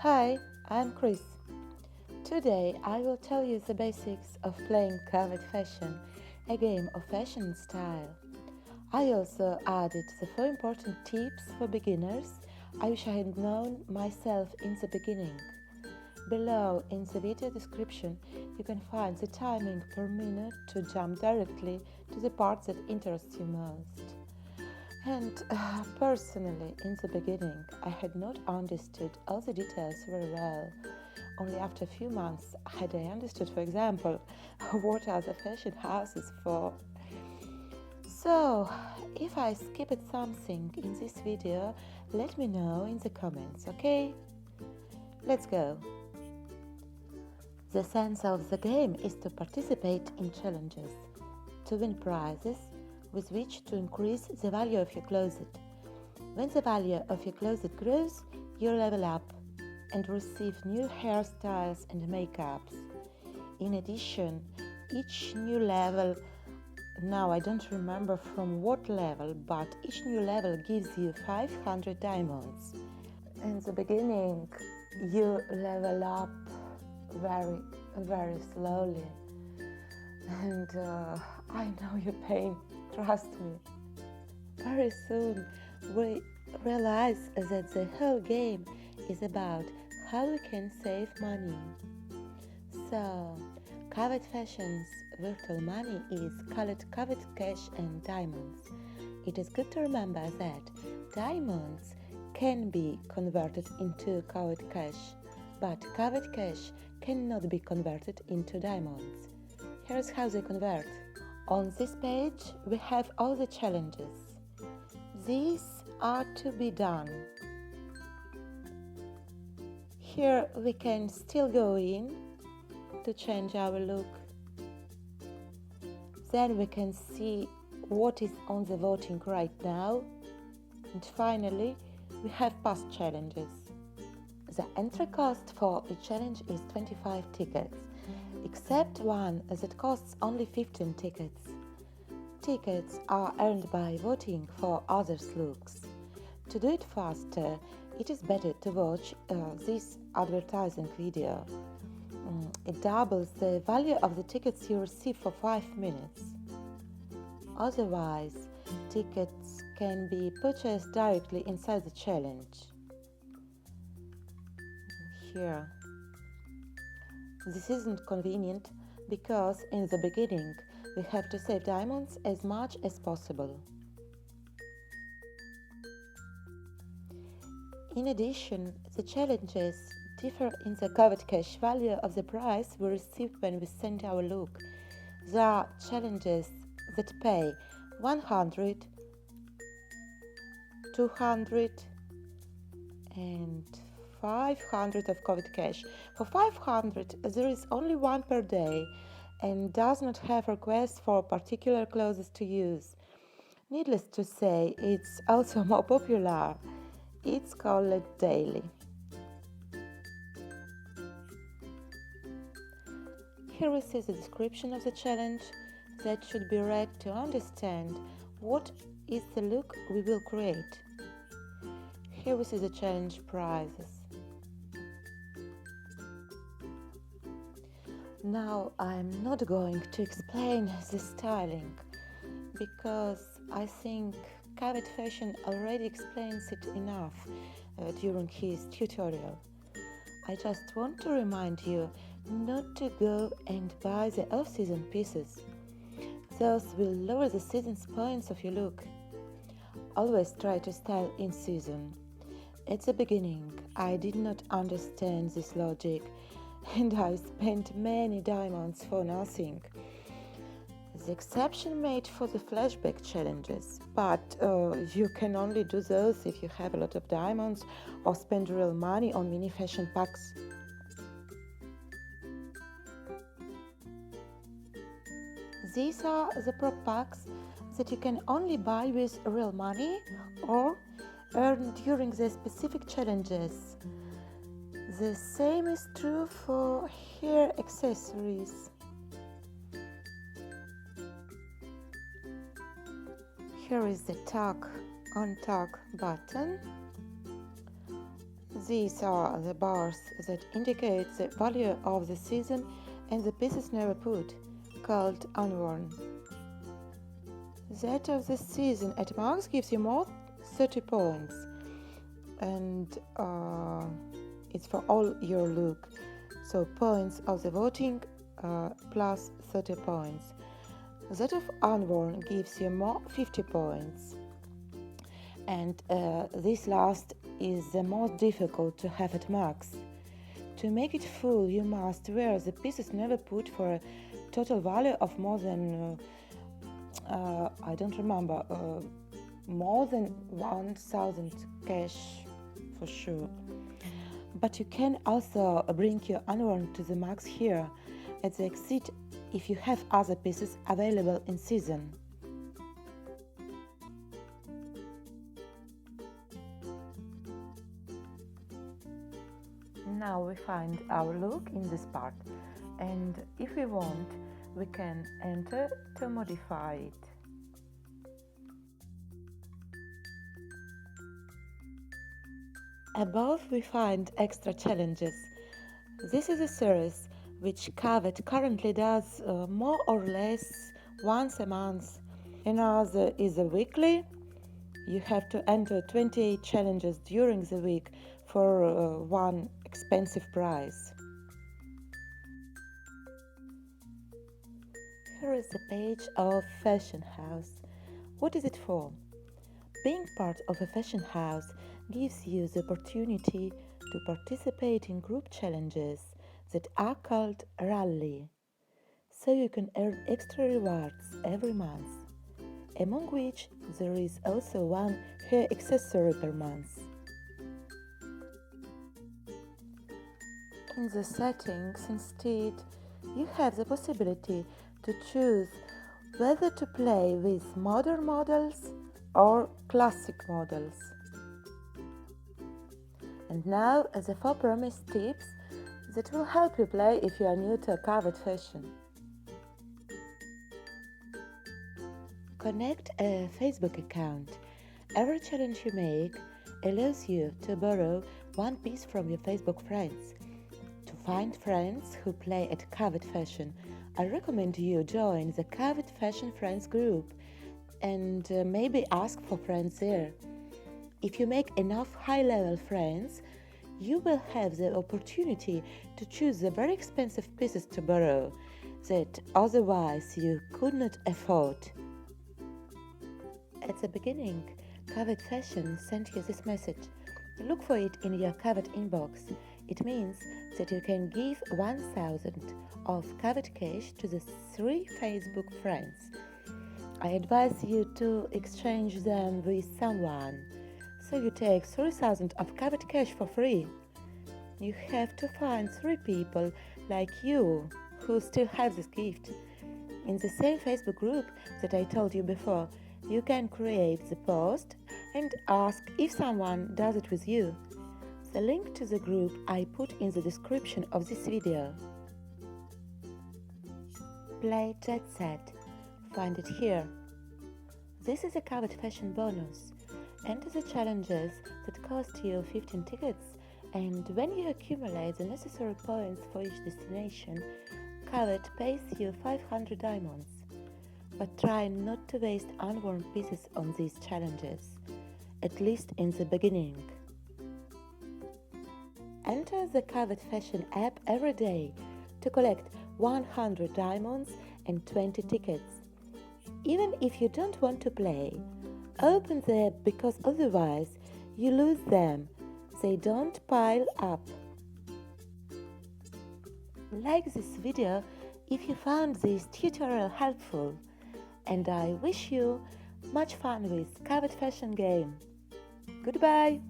Hi, I'm Chris. Today I will tell you the basics of playing Covet Fashion, a game of fashion and style. I also added the 4 important tips for beginners I wish I had known myself in the beginning. Below in the video description you can find the timing per minute to jump directly to the part that interests you most. And personally, in the beginning, I had not understood all the details very well. Only after a few months had I understood, for example, what are the fashion houses for. So, if I skipped something in this video, let me know in the comments, okay? Let's go. The sense of the game is to participate in challenges, to win prizes with which to increase the value of your closet. When the value of your closet grows, you level up and receive new hairstyles and makeups. In addition, each new level, now I don't remember from what level, but each new level gives you 500 diamonds. In the beginning, you level up very slowly, and I know your pain, trust me. Very soon we realize that the whole game is about how we can save money. So, Covet Fashion's virtual money is called Covet Cash and Diamonds. It is good to remember that diamonds can be converted into Covet Cash, but Covet Cash cannot be converted into diamonds. Here's how they convert. On this page we have all the challenges. These are to be done. Here we can still go in to change our look. Then we can see what is on the voting right now. And finally, we have past challenges. The entry cost for each challenge is 25 tickets, except one that costs only 15 tickets. Tickets are earned by voting for others' looks. To do it faster, it is better to watch this advertising video. It doubles the value of the tickets you receive for 5 minutes. Otherwise, tickets can be purchased directly inside the challenge. Here. This isn't convenient because in the beginning we have to save diamonds as much as possible. In addition, the challenges differ in the covered cash value of the prize we received when we sent our look. There are challenges that pay 100, 200 and 500 of covered cash. For 500 there is only one per day and does not have requests for particular clothes to use. Needless to say, it's also more popular. It's called daily. Here we see the description of the challenge that should be read to understand what is the look we will create. Here we see the challenge prizes. Now I'm not going to explain the styling because I think Covet Fashion already explains it enough during his tutorial. I just want to remind you not to go and buy the off-season pieces. Those will lower the season's points of your look. Always try to style in season. At the beginning, I did not understand this logic and I spent many diamonds for nothing. The exception made for the flashback challenges, but you can only do those if you have a lot of diamonds or spend real money on mini fashion packs. These are the prop packs that you can only buy with real money or earn during the specific challenges. The same is true for hair accessories. Here is the tag on tag button. These are the bars that indicate the value of the season and the pieces never put, called Unworn. That of the season at max gives you more 30 points, and it's for all your look. So points of the voting plus 30 points. That of Unworn gives you more 50 points. And this last is the most difficult to have at max. To make it full, you must wear the pieces never put for a total value of more than, I don't remember, more than 1,000 cash for sure. But you can also bring your Unworn to the max here at the exit if you have other pieces available in season. Now we find our look in this part, and if we want, we can enter to modify it. Above we find extra challenges. This is a series which Covet currently does more or less once a month. Another is a weekly. You have to enter 28 challenges during the week for one expensive prize. Here is the page of Fashion House. What is it for? Being part of a fashion house gives you the opportunity to participate in group challenges that are called rally, so you can earn extra rewards every month, among which there is also one hair accessory per month. In the settings instead, you have the possibility to choose whether to play with modern models or classic models. And now the 4 promised tips that will help you play if you are new to Covet Fashion. Connect a Facebook account. Every challenge you make allows you to borrow one piece from your Facebook friends. To find friends who play at Covet Fashion, I recommend you join the Covet Fashion Friends group and maybe ask for friends there. If you make enough high-level friends, you will have the opportunity to choose the very expensive pieces to borrow that otherwise you could not afford. At the beginning, Covet Fashion sent you this message. Look for it in your Covet inbox. It means that you can give 1,000 of Covet cash to the 3 Facebook friends. I advise you to exchange them with someone, so you take 3,000 of Covet cash for free. You have to find 3 people like you who still have this gift. In the same Facebook group that I told you before, you can create the post and ask if someone does it with you. The link to the group I put in the description of this video. Play Jet Set. Find it here. This is a Covet Fashion bonus. Enter the challenges that cost you 15 tickets, and when you accumulate the necessary points for each destination, Covet pays you 500 diamonds. But try not to waste unworn pieces on these challenges, at least in the beginning. Enter the Covet Fashion app every day to collect 100 diamonds and 20 tickets. Even if you don't want to play, open the app because otherwise you lose them. They don't pile up. Like this video if you found this tutorial helpful, and I wish you much fun with Covet Fashion game. Goodbye!